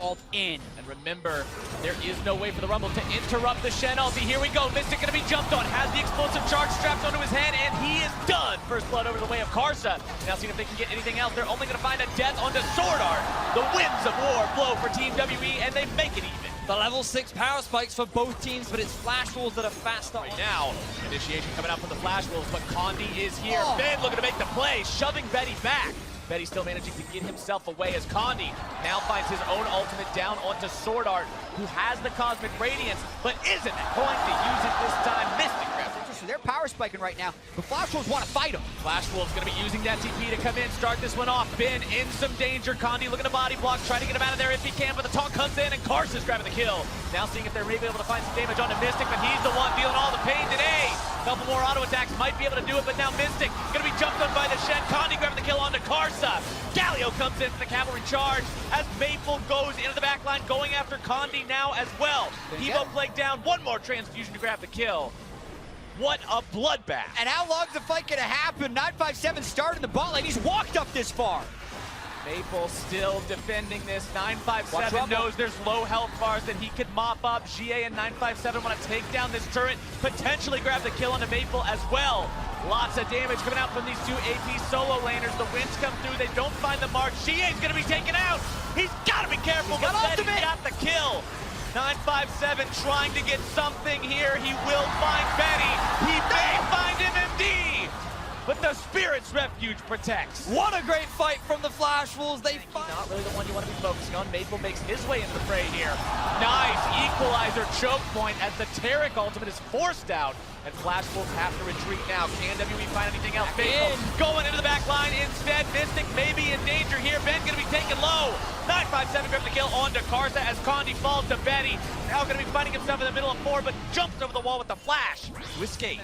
ult in. And remember, there is no way for the Rumble to interrupt the Shen ulti. Here we go, Mystic gonna be jumped on, has the explosive charge strapped onto his head, and he is done. First blood over the way of Karsa. Now seeing if they can get anything else. They're only gonna find a death onto Sword Art. The winds of war blow for Team WE, and they make it even. The level 6 power spikes for both teams, but it's Flash Wolves that are faster. Right now, initiation coming out from the Flash Wolves, but Condi is here. Oh. Ben looking to make the play, shoving Betty back. Betty still managing to get himself away as Condi now finds his own ultimate down onto Sword Art, who has the Cosmic Radiance, but isn't going to use it this time. Mystic grabs it. They're power spiking right now, but Flash Wolves want to fight him. Flash Wolves going to be using that TP to come in, start this one off. Ben in some danger. Condi looking to body block, try to get him out of there if he can, but the taunt comes in and Karsa's grabbing the kill. Now seeing if they're maybe able to find some damage onto Mystic, but he's the one feeling all the pain today. Couple more auto attacks might be able to do it, but now Mystic going to be jumped on by the Shen. Condi grabbing the kill onto Karsa. Galio comes in for the cavalry charge as Maple goes into the back line, going after Condi now as well. Evo Plague down, one more transfusion to grab the kill. What a bloodbath. And how long is the fight gonna happen? 957 started the bot lane. He's walked up this far. Maple still defending this. 957 knows there's low health bars that he could mop up. GA and 957 want to take down this turret, potentially grab the kill onto Maple as well. Lots of damage coming out from these two AP solo laners. The winds come through, they don't find the mark. GA's gonna be taken out. He's gotta be careful, but he got the kill. 957 trying to get something here. He will find Betty. He may find MMD, but the Spirit's Refuge protects. What a great fight from the Flash Wolves. They fight. Not really the one you want to be focusing on. Maple makes his way into the fray here. Nice equalizer choke point as the Taric ultimate is forced out. And Flash Wolves have to retreat now. Can WE find anything else? Maple going into the back line instead. Mystic may be in danger here. Ben going to be taken low. 957 grabs the kill onto Karsa as Condi falls to Betty. Now going to be finding himself in the middle of 4, but jumps over the wall with the flash to escape.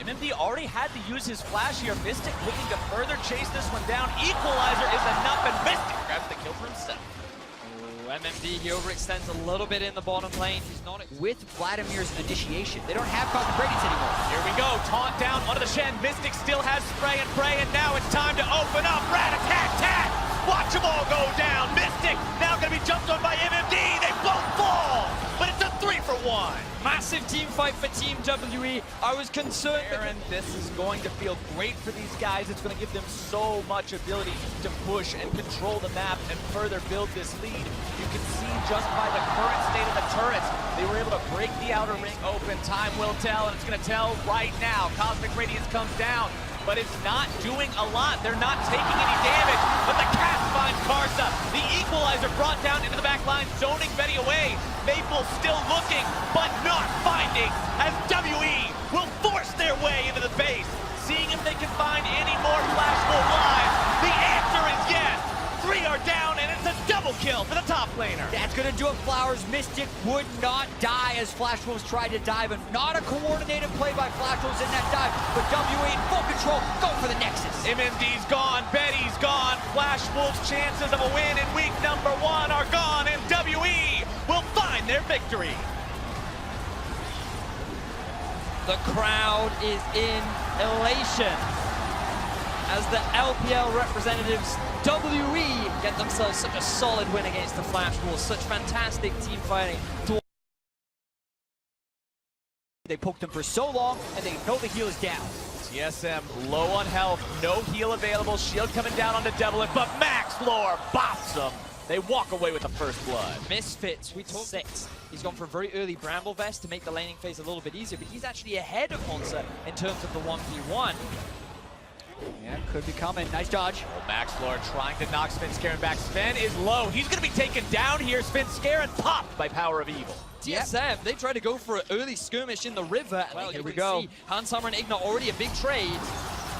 MMD already had to use his flash here. Mystic looking to further chase this one down. Equalizer is enough, and Mystic grabs the kill for himself. MMD, he overextends a little bit in the bottom lane. He's not with Vladimir's initiation. They don't have Cosmic Radiance anymore. Here we go, taunt down onto the Shen. Mystic still has spray and pray, and now it's time to open up. Rat-a-tat-tat! Watch them all go down. Mystic now gonna be jumped on by MMD. They both fall, but it's a 3-for-1. Massive team fight for Team WE. I was concerned. Aaron, this is going to feel great for these guys. It's going to give them so much ability to push and control the map and further build this lead. You can see just by the current state of the turrets, they were able to break the outer ring open. Time will tell, and it's going to tell right now. Cosmic Radiance comes down, but it's not doing a lot. They're not taking any damage, but the cast finds Karsa. The equalizer brought down into the back line, zoning Betty away. Maple still looking, but not finding, as WE will force their way into the base, seeing if they can find any more Flash Wolf lives. The answer is yes. 3 are down, and it's a double kill for the top laner. That's gonna do it, Flowers. Mystic would not die as Flash Wolves tried to dive, and not a coordinated play by Flash Wolves in that dive, but WE in full control, go for the Nexus. MMD's gone, Betty's gone. Flash Wolves' chances of a win in week number 1 are gone, and WE will find their victory. The crowd is in elation as the LPL representatives, WE, get themselves such a solid win against the Flash Wolves. Such fantastic team fighting. They poked them for so long, and they know the heal is down. TSM low on health, no heal available. Shield coming down onto Devil, but Max Lore bops them. They walk away with the first blood. Misfits, we talked 6. He's gone for a very early Bramble Vest to make the laning phase a little bit easier, but he's actually ahead of Monza in terms of the 1v1. Yeah, could be coming. Nice dodge. Well, Max Lore trying to knock Sven back. Sven is low. He's going to be taken down here. Sven popped by Power of Evil. TSM, they tried to go for an early skirmish in the river. Well, here we go. Hanshammer and Ignat already a big trade.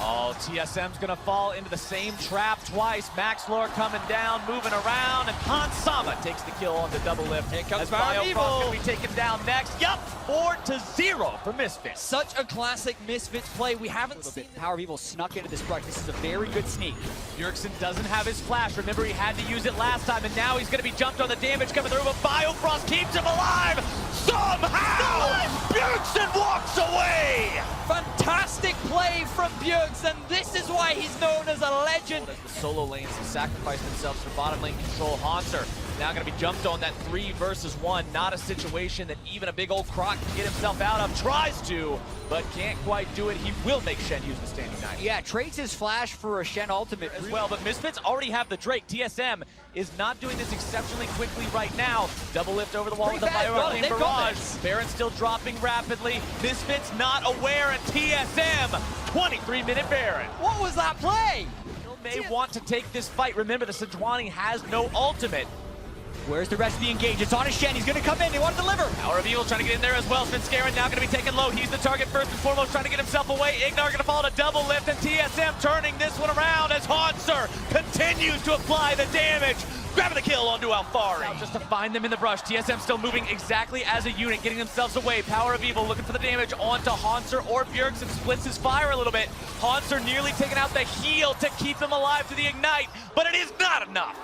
Oh, TSM's gonna fall into the same trap twice. Max Lore coming down, moving around, and Hansama takes the kill on the double lift. Here comes Power of Evil. Gonna be taken down next. Yup, 4-0 for Misfits. Such a classic Misfits play. We haven't seen Power of Evil snuck into this brush. This is a very good sneak. Bjergsen doesn't have his flash. Remember, he had to use it last time, and now he's gonna be jumped on the damage coming through, but Biofrost keeps him alive! Somehow! Bjergsen walks away! Fantastic play from Bjergs, and this is why he's known as a legend. As the solo lanes have sacrificed themselves for bottom lane control, Hanser now going to be jumped on that 3 versus 1. Not a situation that even a big old Croc can get himself out of. Tries to, but can't quite do it. He will make Shen use the standing knife. Yeah, trades his flash for a Shen ultimate As well, but Misfits already have the Drake. TSM is not doing this exceptionally quickly right now. Double lift over the wall with the Bioarcane Barrage. Baron still dropping rapidly. Misfits not aware, and TSM, 23-minute Baron. What was that play? Still may want to take this fight. Remember, the Sejuani has no ultimate. Where's the rest of the engage? It's on a Shen. He's going to come in. They want to deliver. Power of Evil trying to get in there as well. Svenskeren now going to be taken low. He's the target first and foremost, trying to get himself away. Ignar going to fall to double lift, and TSM turning this one around as Hanser continues to apply the damage. Grabbing the kill onto Alfari. Now just to find them in the brush. TSM still moving exactly as a unit, getting themselves away. Power of Evil looking for the damage onto Hanser or Bjergs, and splits his fire a little bit. Hanser nearly taking out the heal to keep them alive to the Ignite, but it is not enough.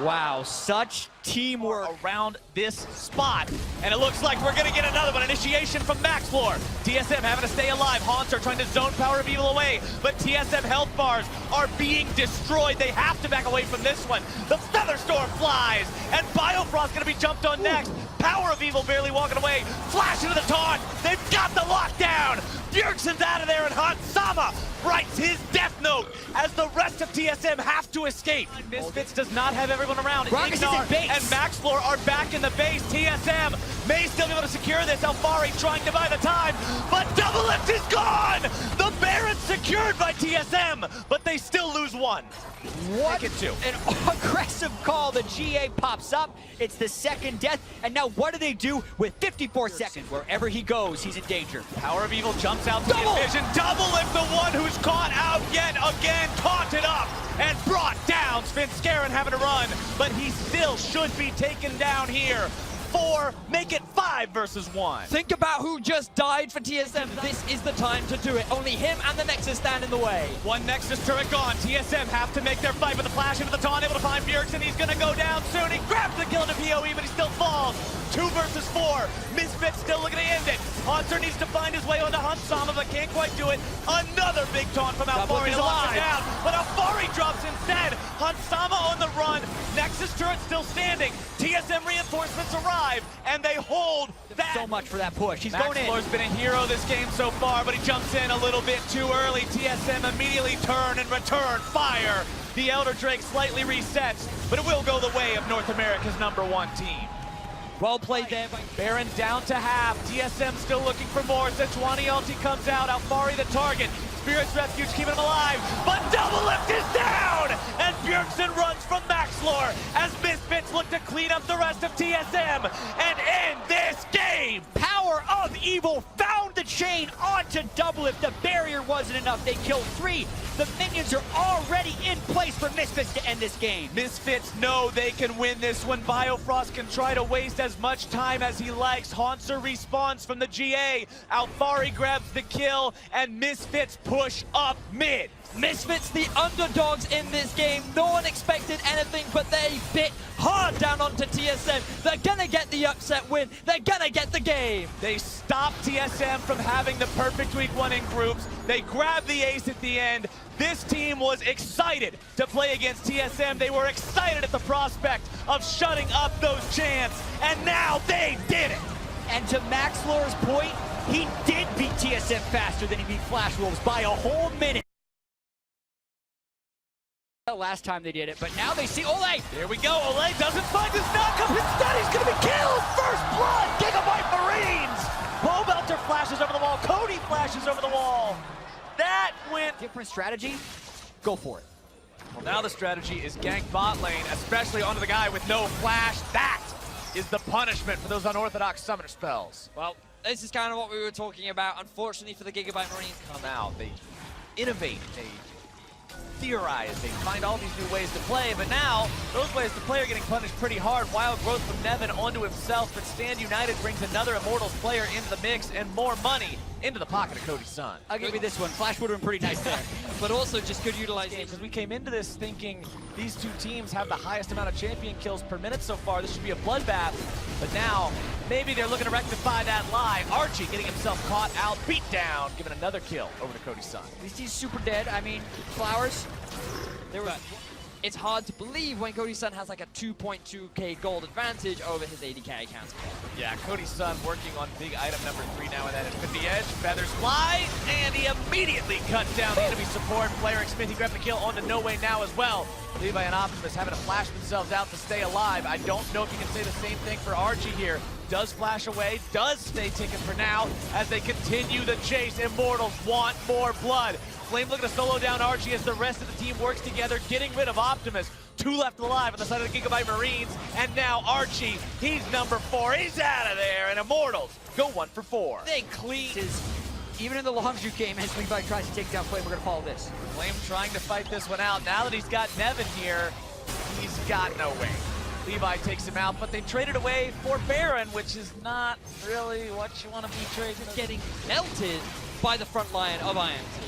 Wow, such teamwork Around this spot, and it looks like we're gonna get another one. Initiation from Maxfloor. TSM having to stay alive. Hanser trying to zone Power of Evil away, but TSM health bars are being destroyed. They have to back away from this one. The Featherstorm flies, and Biofrost gonna be jumped on next. Power of Evil barely walking away. Flash into the taunt. They've got the lockdown. Bjergsen's out of there, and Hansama writes his death note as the rest of TSM have to escape. Misfits does not have everyone around. Gragas is in Ignar base. and Maxfloor are back in the base. TSM may still be able to secure this. Alfari trying to buy the time, but double lift is gone! The Baron's secured by TSM, but they still lose one. What Take it two. an aggressive call. The GA pops up. It's the second death. And now what do they do with 54 seconds? Wherever he goes, he's in danger. Power of Evil jumps out to the vision. Double lift, the one who's caught out yet again, taunted up and brought down. Svenskeren having to run, but he still should be taken down here. 4, make it 5 versus 1. Think about who just died for TSM. This is the time to do it. Only him and the Nexus stand in the way. One Nexus turret gone. TSM have to make their fight with the flash into the taunt, able to find Bjergsen. He's gonna go down soon. He grabs the kill into PoE, but he still falls. 2 versus 4. Misfits still looking to end it. Hanser needs to find his way onto Hansama, but can't quite do it. Another big taunt from Alfari to lock him down, but Alfari drops instead. Hansama on the run. Nexus turret still standing. TSM reinforcements arrive, and they hold that. So much for that push. He's going in. Maxfloor's been a hero this game so far, but he jumps in a little bit too early. TSM immediately turn and return fire. The Elder Drake slightly resets, but it will go the way of North America's #1 team. Well played there by Baron down to half. TSM still looking for more. Sejuani ulti comes out. Alfari the target. Spirit's Refuge keeping him alive, but double lift is down! And Bjergsen runs from Maxfloor as Misfits look to clean up the rest of TSM and end this game! Power of Evil found the chain onto double lift. The barrier wasn't enough. They killed 3. The minions are already in place for Misfits to end this game. Misfits know they can win this one. Biofrost can try to waste as much time as he likes. Hanser respawns from the GA. Alfari grabs the kill, and Misfits push up mid. Misfits, the underdogs in this game. No one expected anything, but they bit hard down onto TSM. They're gonna get the upset win. They're gonna get the game. They stopped TSM from having the perfect week 1 in groups. They grabbed the ace at the end. This team was excited to play against TSM. They were excited at the prospect of shutting up those chants, and now they did it. And to Maxfloor's point, he did beat TSM faster than he beat Flash Wolves by a whole minute. Last time they did it, but now they see Ole. Here we go. Ole doesn't find his knockup. Instead, he's going to be killed. First blood. Gigabyte Marines. Bowbelter flashes over the wall. Cody flashes over the wall. That went. Different strategy. Go for it. Well, now the strategy is gank bot lane, especially onto the guy with no flash. That is the punishment for those unorthodox summoner spells. Well, this is kind of what we were talking about. Unfortunately for the Gigabyte Marines, Come out. They innovate. They theorize, they find all these new ways to play, but now those ways to play are getting punished pretty hard. Wild growth from Nevin onto himself, but Stand United brings another Immortals player into the mix and more money into the pocket of Cody's son. I'll give you this one. Flash would have been pretty nice there. but also just good utilization. Because we came into this thinking these two teams have the highest amount of champion kills per minute so far. This should be a bloodbath, but now Maybe they're looking to rectify that lie. Archie getting himself caught out, beat down, giving another kill over to Cody's son. At least he's super dead. I mean, Flowers. There was. It's hard to believe when Cody's son has like a 2.2k gold advantage over his 80k counterpart. Yeah, Cody's son working on big item number 3 now, and then at the edge, feathers fly, and he immediately cuts down the enemy support. Player Smith, he grabbed the kill onto No Way now as well. Levi and Optimus having to flash themselves out to stay alive. I don't know if you can say the same thing for Archie here. Does flash away, does stay ticking for now as they continue the chase. Immortals want more blood. Flame looking to solo down Archie as the rest of the team works together, getting rid of Optimus. 2 left alive on the side of the Gigabyte Marines, and now Archie, he's number 4. He's out of there, and Immortals go 1 for 4. They clean. Even in the Longzhu game, as Levi tries to take down Flame, we're going to follow this. Flame trying to fight this one out. Now that he's got Nevin here, he's got no way. Levi takes him out, but they traded away for Baron, which is not really what you want to be trading. Getting melted by the front line of IMT.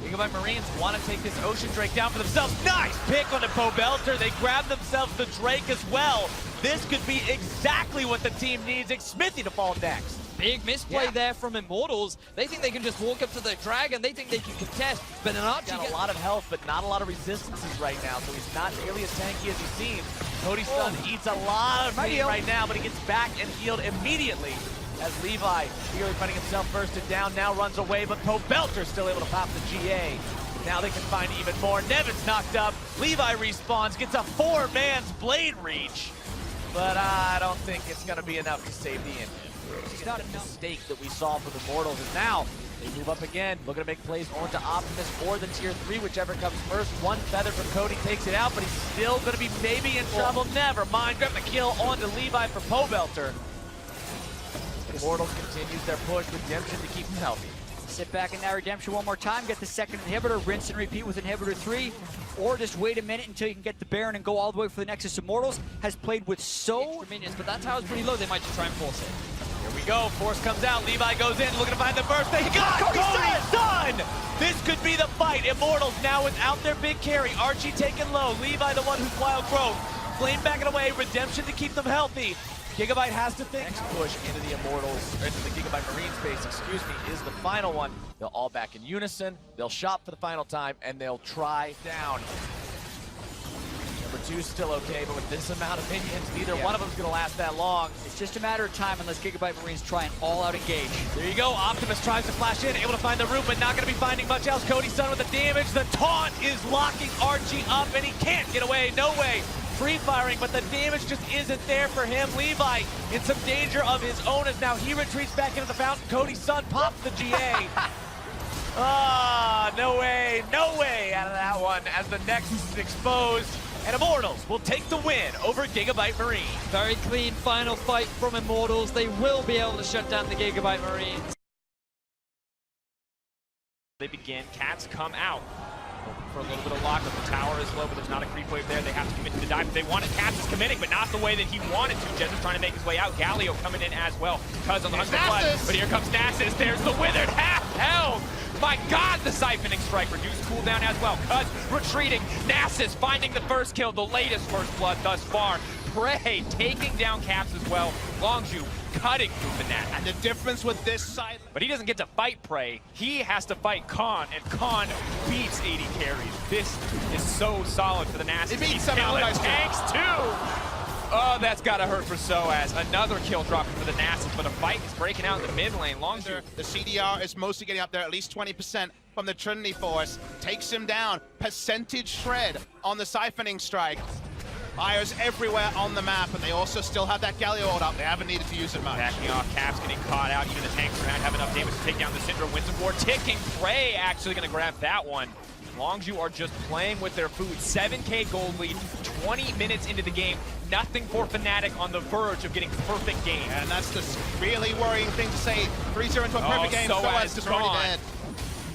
Gigabyte Marines want to take this Ocean Drake down for themselves. Nice pick on the Pobelter. They grab themselves the Drake as well. This could be exactly what the team needs. Smithy to fall next. Big misplay there from Immortals. They think they can just walk up to the Dragon. They think they can contest, but then Archie got a lot of health, but not a lot of resistances right now, so he's not nearly as tanky as he seems. Cody's son eats a lot of pain right now, but he gets back and healed immediately as Levi, clearly fighting himself first and down, now runs away, but Pobelter's still able to pop the GA. Now they can find even more. Nevin's knocked up. Levi respawns, gets a 4-man's blade reach, but I don't think it's going to be enough to save the Indian. It's not a mistake that we saw from the Mortals, and now they move up again, looking to make plays onto Optimus or the tier 3, whichever comes first. 1 feather from Cody takes it out, but he's still going to be maybe in trouble. Never mind, grab the kill onto Levi for Pobelter. Immortals continues their push, Redemption to keep him healthy. Sit back in that Redemption one more time, get the second inhibitor, rinse and repeat with inhibitor 3, or just wait a minute until you can get the Baron and go all the way for the Nexus. Immortals has played with so minions, but that tower's pretty low. They might just try and force it. Here we go, Force comes out, Levi goes in, looking to find the burst. They got Cody's son! This could be the fight. Immortals now without their big carry. Archie taken low, Levi the one who's wild growth. Flame backing away, Redemption to keep them healthy. Gigabyte has to think. Next push into the Immortals, or into the Gigabyte Marine space, excuse me, is the final one. They'll all back in unison, they'll shop for the final time, and they'll try down. Number 2's still okay, but with this amount of minions, neither one of them's gonna last that long. It's just a matter of time unless Gigabyte Marines try an all-out engage. There you go, Optimus tries to flash in, able to find the root, but not gonna be finding much else. Cody's son with the damage, the taunt is locking Archie up, and he can't get away, no way. Free firing, but the damage just isn't there for him. Levi in some danger of his own as now he retreats back into the fountain. Cody's son pops the GA. No way out of that one as the Nexus is exposed. And Immortals will take the win over Gigabyte Marine. Very clean final fight from Immortals. They will be able to shut down the Gigabyte Marines. They begin, Cats come out. For a little bit of lock, but the tower is low, but there's not a creep wave there. They have to commit to the dive. They wanted Cats is committing, but not the way that he wanted to. Jez is trying to make his way out. Galio coming in as well. Cuz on the 100 blood, but here comes Nasus. There's the withered half health. My God, the siphoning strike reduced cooldown as well. Cuz retreating. Nasus finding the first kill, the latest first blood thus far. Prey taking down Caps as well. Longzhu cutting through Fnatic. And the difference with this side... But he doesn't get to fight Prey. He has to fight Khan, and Khan beats 80 carries. This is so solid for the Nasus. He beats He's some killing guys tanks too! Oh, that's gotta hurt for Soaz. Another kill dropping for the Nasus, but a fight is breaking out in the mid lane. Longzhu. The CDR is mostly getting up there, at least 20% from the Trinity Force. Takes him down. Percentage shred on the siphoning strike. Fires everywhere on the map, but they also still have that Galio ult up. They haven't needed to use it much. Backing off, Caps getting caught out. Even the tanks are not have enough damage to take down the Syndrome. Winston Ward ticking. Prey actually gonna grab that one. Longzhu are just playing with their food. 7K gold lead, 20 minutes into the game. Nothing for Fnatic on the verge of getting perfect game. And that's the really worrying thing to say. 3-0 into a perfect game, Soaz is already dead.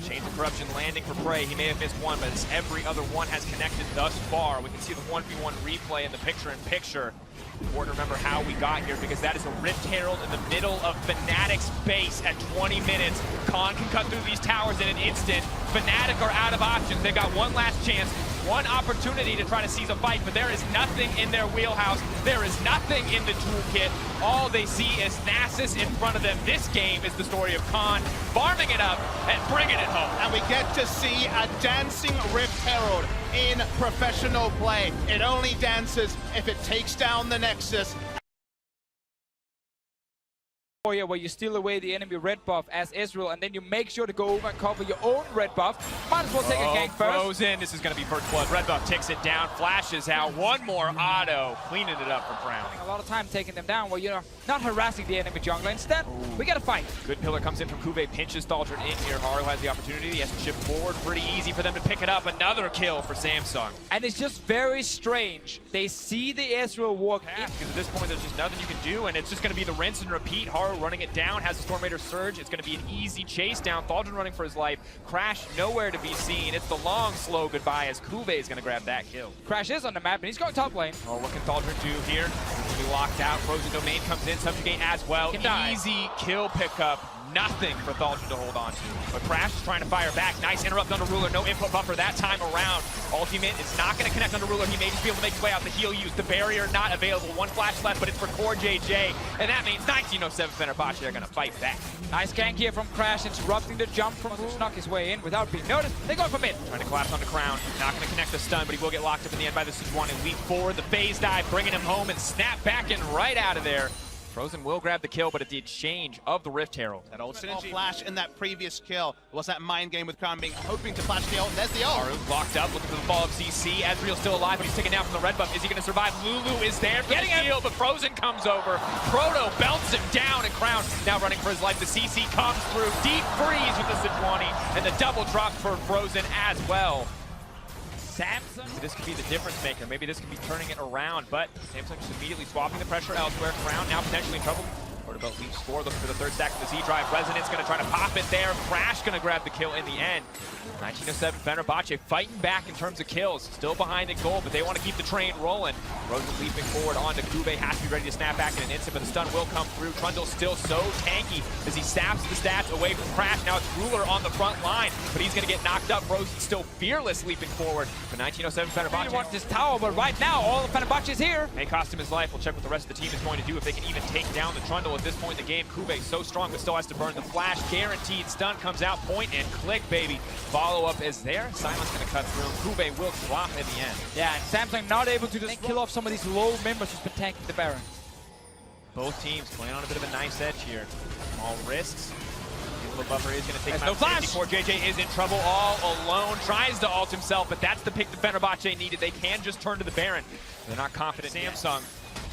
Chains of Corruption landing for Prey. He may have missed one, but every other one has connected thus far. We can see the 1v1 replay in the picture-in-picture. Important to remember how we got here, because that is a Rift Herald in the middle of Fnatic's base at 20 minutes. Khan can cut through these towers in an instant. Fnatic are out of options. They've got one last chance. one opportunity to try to seize a fight, but there is nothing in their wheelhouse. There is nothing in the toolkit. All they see is Nasus in front of them. This game is the story of Khan farming it up and bringing it home. And we get to see a dancing Rift Herald in professional play. It only dances if it takes down the Nexus. Where you steal away the enemy red buff as Ezreal, and then you make sure to go over and cover your own red buff. Might as well take a gank first. Frozen. This is going to be first blood. Red buff takes it down, flashes out. One more auto, cleaning it up for Crown. A lot of time taking them down, where you're not harassing the enemy jungler. Instead, we get a fight. Good pillar comes in from Kube, pinches Thaldred in here. Haru has the opportunity. He has to shift forward. Pretty easy for them to pick it up. Another kill for Samsung. And it's just very strange. They see the Ezreal walk in. Because at this point, there's just nothing you can do, and it's just going to be the rinse and repeat. Haru running it down, has the Storm Raider surge. It's going to be an easy chase down. Thaldred running for his life. Crash nowhere to be seen. It's the long, slow goodbye as Kube is going to grab that kill. Crash is on the map, and he's going top lane. Oh, what can Thaldred do here? He's going to be locked out. Frozen Domain comes in. Subjugate as well. Easy kill pickup. Nothing for Thaldred to hold on to. But Crash is trying to fire back. Nice interrupt under Ruler. No input buffer that time around. Ultimate is not going to connect under Ruler. He may just be able to make his way out. The heal used. The barrier not available. One flash left, but it's for Core JJ. And that means 1907 Fenerbahce are going to fight back. Nice gank here from Crash, interrupting the jump from Ruler. Snuck his way in without being noticed. They go for mid. Trying to collapse on the Crown. Not going to connect the stun, but he will get locked up in the end by the Sejuani. Leap forward. The phase dive, bringing him home and snap back and right out of there. Frozen will grab the kill, but at the exchange of the Rift Herald. That old synergy flash in that previous kill was that mind game with Crown being hoping to flash the ult. There's the ult. Haru locked up, looking for the fall of CC. Ezreal's still alive, but he's taken down from the red buff. Is he going to survive? Lulu is there for the steal, but Frozen comes over. Proto belts him down, and Crown now running for his life. The CC comes through. Deep freeze with the Sejuani, and the double drop for Frozen as well. Samsung. This could be the difference maker. Maybe this could be turning it around, but Samsung just immediately swapping the pressure elsewhere. Crown now potentially in trouble. Portobello leaps forward, looking for the third stack of the Z-Drive. Resonance going to try to pop it there. Crash going to grab the kill in the end. 1907 Fenerbahce fighting back in terms of kills. Still behind in goal, but they want to keep the train rolling. Rosen leaping forward onto Kube. Has to be ready to snap back in an instant, but the stun will come through. Trundle's still so tanky as he saps the stats away from Crash. Now it's Ruler on the front line, but he's going to get knocked up. Rosen's still fearless leaping forward. But 1907 Fenerbahce. He wants this tower, but right now all of Fenerbahce is here. May cost him his life. We'll check what the rest of the team is going to do if they can even take down the Trundle at this point in the game. Kube so strong, but still has to burn the flash. Guaranteed stun comes out. Point and click, baby. Follow up is there. Silence going to cut through. Kube will drop at the end. Yeah, and Samsung not able to just kill off some of these low members who's been tanking the Baron. Both teams playing on a bit of a nice edge here. Small risks. The buffer is going to take him no out. flash. Core JJ is in trouble all alone. Tries to ult himself, but that's the pick that Fenerbahce needed. They can just turn to the Baron. They're not confident. Samsung.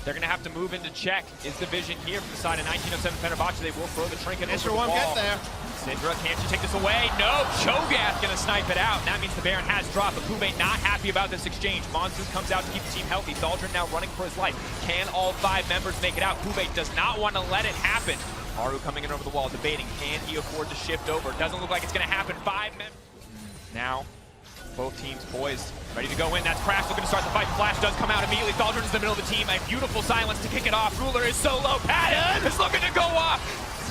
They're going to have to move into check. Is the vision here from the side of 1907 Fenerbahce. They will throw the trinket over the wall. Get there. Syndra, can't you take this away? No, Cho'Gath going to snipe it out. And that means the Baron has dropped, but Kube not happy about this exchange. Monsters comes out to keep the team healthy. Thaldred now running for his life. Can all 5 members make it out? Kube does not want to let it happen. Haru coming in over the wall, debating, can he afford to shift over? Doesn't look like it's going to happen. 5 members. Now, both teams poised, ready to go in. That's Crash looking to start the fight. Flash does come out immediately. Thaldred is in the middle of the team. A beautiful silence to kick it off. Ruler is so low. Patton is looking to go off.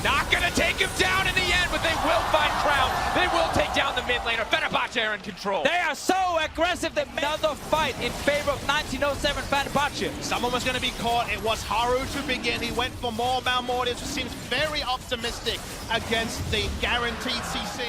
Not going to take him down in the end, but they will find Crown. They will take down the mid laner. Fenerbahce are in control. They are so aggressive. They made another fight in favor of 1907 Fenerbahce. Someone was going to be caught. It was Haru to begin. He went for more Malmortius, who seems very optimistic against the guaranteed CC.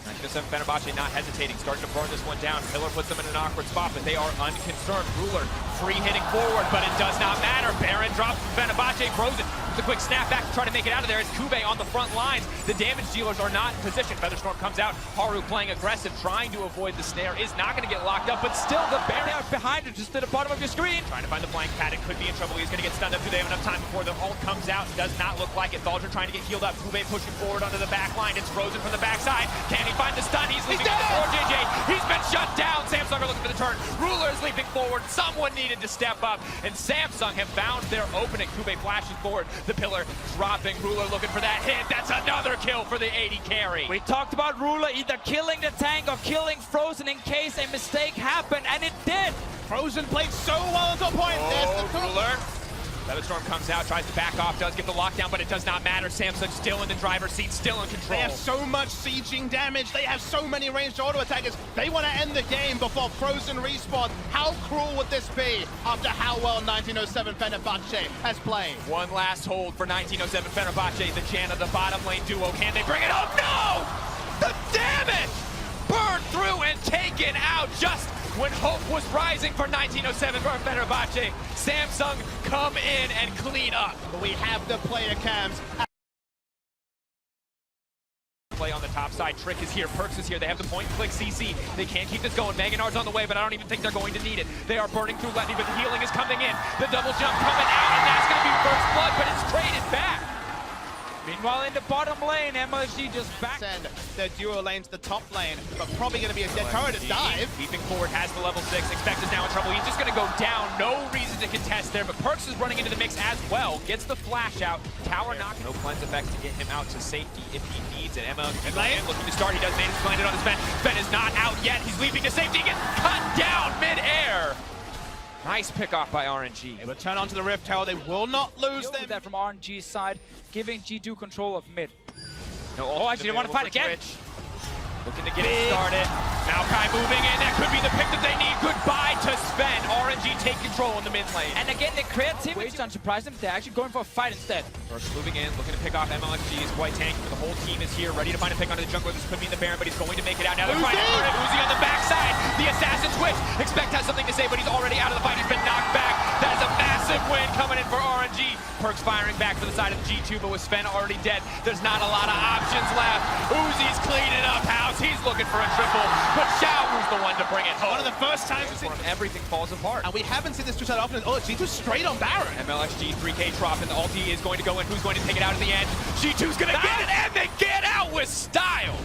1907 Fenerbahce not hesitating, starting to burn this one down. Pillar puts them in an awkward spot, but they are unconcerned. Ruler free hitting forward, but it does not matter. Baron drops from Fenerbahce. Frozen with a quick snap back to try to make it out of there. It's Kube on the front lines. The damage dealers are not in position. Featherstorm comes out. Haru playing aggressive, trying to avoid the snare. Is not going to get locked up, but still the Baron They are behind it, just to the bottom of your screen. trying to find the flank. Paddock could be in trouble. He's going to get stunned up. Do they have enough time before the ult comes out? Does not look like it. Thaldred trying to get healed up. Kube pushing forward onto the back line. It's Frozen from the backside. Can he find the stun? He's leaping into Core JJ. He's been shut down. Samsung are looking for the turn. Ruler is leaping forward. Someone needed to step up, and Samsung have found their opening. Kube flashing forward. The pillar dropping. Ruler looking for that hit. That's another kill for the 80 carry. We talked about Ruler either killing the tank or killing Frozen in case a mistake happened, and it did. Frozen played so well until a point. There's the Ruler Featherstorm comes out, tries to back off, does get the lockdown, but it does not matter. Samsung still in the driver's seat, still in control. They have so much sieging damage. They have so many ranged auto attackers. They want to end the game before Frozen respawn. How cruel would this be after how well 1907 Fenerbahce has played? One last hold for 1907 Fenerbahce, the Janna, the bottom lane duo. Can they bring it home? No! The damage! Burned through and taken out just when hope was rising for 1907 for Fenerbahce. Samsung come in and clean up. We have the player cams. Play on the top side. Trick is here. Perks is here. They have the point and click CC. They can't keep this going. Magnar's on the way, but I don't even think they're going to need it. They are burning through Letney, but the healing is coming in. The double jump coming out, and that's going to be first blood, but it's traded back. Meanwhile, in the bottom lane, MSG just back. Send their duo lane to the top lane, but probably going to be a dead turret to dive. Keeping forward, has the level 6. Expect is now in trouble. He's just going to go down. No reason to contest there, but Perks is running into the mix as well. Gets the flash out. Tower knock. No cleanse effects to get him out to safety if he needs it. Emma looking to start. He does manage to land it on his Ben. Ben is not out yet. He's leaping to safety. He gets cut down mid-air. Nice pick off by RNG. They will turn onto the Rift Tower. They will not lose them. That from RNG's side, giving G2 control of mid. No, actually, they want to fight again. Twitch. Looking to get it started. Maokai moving in. That could be the pick that they need. Goodbye to Sven. RNG take control in the mid lane. And again, the creativity doesn't surprise them. They're actually going for a fight instead. First moving in, looking to pick off MLXG. Is quite tanky, but the whole team is here, ready to find a pick onto the jungler. This could be in the Baron, but he's going to make it out. Now they're trying to turn it. Uzi on the backside. The assassin switch. Expect has something to say, but he's already out of the fight. He's been knocked back. That is a massive win coming in for RNG. Perks firing back to the side of the G2, but with Sven already dead, there's not a lot of options left. Uzi's cleaning up house. He's looking for a triple, but Xiao's the one to bring it home. One of the first times we've seen everything falls apart. And we haven't seen this too often. Oh, G2 straight on Baron. MLXG 3K drop, and the ulti is going to go in. Who's going to take it out at the end? G2's going to get it, and they get out with style.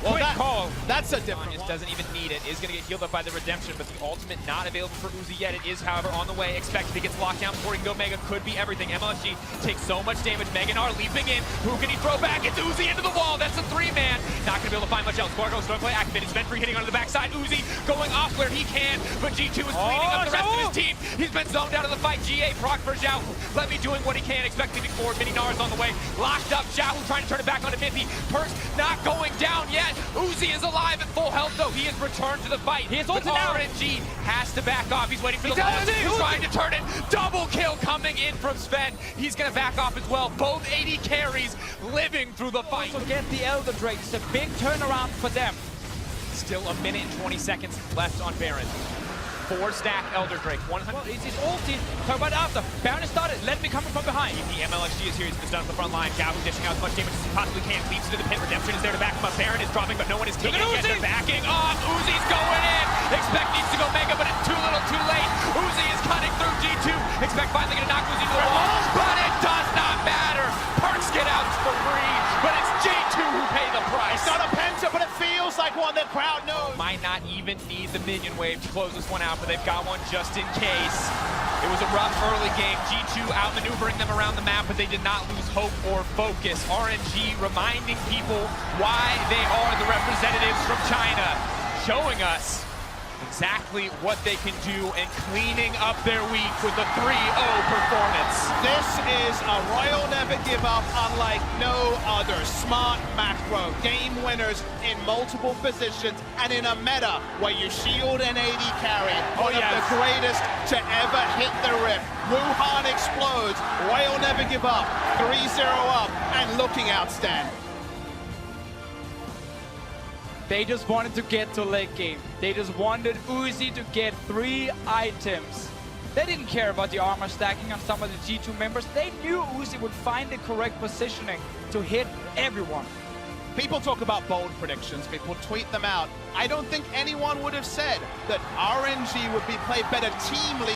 Well, Quick call. That's a different one. Doesn't even need it. Is going to get healed up by the Redemption, but the ultimate not available for Uzi yet. It is, however, on the way. Expected he gets locked down before he can go Mega. Could be everything. MLSG takes so much damage. Meganar leaping in. Who can he throw back? It's Uzi into the wall. That's a 3-man. Not going to be able to find much else. Gorgo's don't play activated. Sven free hitting onto the backside. Uzi going off where he can, but G2 is cleaning up the rest of his team. He's been zoned out of the fight. GA proc for Xiao. Let me doing what he can. Expect leaping forward. Mininar is on the way. Locked up. Xiao trying to turn it back onto Miffy. Perks not going down yet. Uzi is alive at full health, though. He has returned to the fight. He is ulted now. RNG has to back off. He's waiting for the launch. He's trying to turn it. Double kill coming in from Sven. He's going to back off as well. Both 80 carries living through the fight. Also get the Elder Drake. It's a big turnaround for them. Still a minute and 20 seconds left on Baron. 4-stack Elder Drake. 100. Well, it's his ulti. Talk about after. Baron started. Let me come from behind. The MLXG is here. He's just on the front line. Gao dishing out as much damage as he possibly can. Leaps into the pit. Redemption is there to back him up. Baron is dropping, but no one is taking it yet. They're backing off. Uzi's going in. Expect needs to go Mega, but it's too little too late. Uzi is cutting through G2. Expect finally going to knock Uzi to the wall, but it does not matter. Perks get out for free, but it's G2 who pay the price. It's not a penta, but it feels like one the crowd knows. Might not even need the minion wave to close this one out, but they've got one just in case. It was a rough early game. G2 outmaneuvering them around the map, but they did not lose hope or focus. RNG reminding people why they are the representatives from China, showing us exactly what they can do and cleaning up their week with a 3-0 performance. This is a Royal Never Give Up unlike no other. Smart macro, game winners in multiple positions, and in a meta where you shield an AD carry, one of the greatest to ever hit the Rift. Wuhan explodes, Royal Never Give Up, 3-0 up, and looking outstanding. They just wanted to get to late game. They just wanted Uzi to get 3 items. They didn't care about the armor stacking on some of the G2 members. They knew Uzi would find the correct positioning to hit everyone. People talk about bold predictions, people tweet them out. I don't think anyone would have said that RNG would be played better team league